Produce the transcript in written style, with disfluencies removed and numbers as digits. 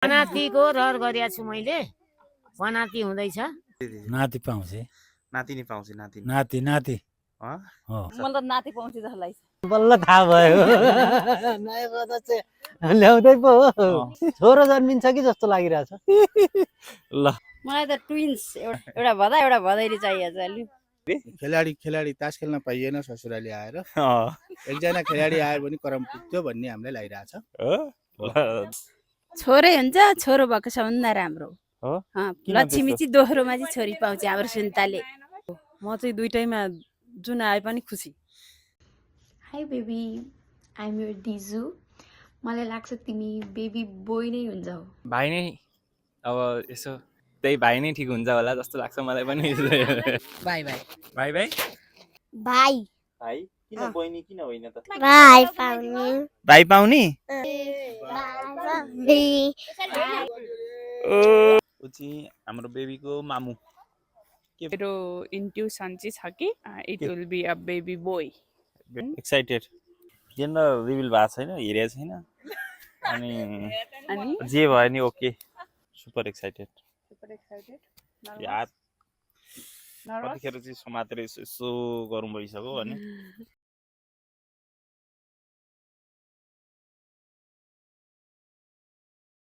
वनातीको रहर गरिया छु मैले। वनाती हुँदैछ। नाति पाउँछ नाति नि पाउँछ नाति नाति नाति हो मतलब नाति पाउँछ जस्तो लाग्छ। बल्ल थाहा भयो नयाँ सदस्य ल्याउँदै पो हो छोरो जन्मिन्छ कि जस्तो लागिरहेछ ल मलाई त ट्विन्स एउटा भदा एउटा भदैरी चाहिएको छ अलि। खेलाडी तास खेल्न पाइएन ससुराली आएर एकजना खेलाडी आयो भने करम पुग्थ्यो भन्ने हामीलाई लागिरहेछ छोरै हुन्छ छोरो भएको छ भन्दा राम्रो हो? लक्ष्मी चाहिँ दोस्रोमा चाहिँ छोरी पाउँछ हाम्रो सुन्ताले। म चाहिँ दुईटैमा जुन आए पनि खुसी। Hi baby I'm your Diju. मलाई लाग्छ तिमी बेबी बोय नै हुन्छौ। भाइ नै अब यसो त्यही भाइ नै ठिक हुन्छ होला जस्तो लाग्छ मलाई पनि। बाई बाई भाइ भाइ भाइ भाइ किन बहिनी किन होइन त भाइ पाउने भाइ पाउने ऊ चाहिँ हाम्रो बेबीको मामु मेरो इन्ट्युसन चाहिँ छ कि it will be a baby boy. Excited gender reveal भएको छैन हेरेको छैन अनि अनि जे भयो नि ओके सुपर एक्साइटेड यार कतिखेर चाहिँ समातेर यसो गरौँ भइसक्यो अनि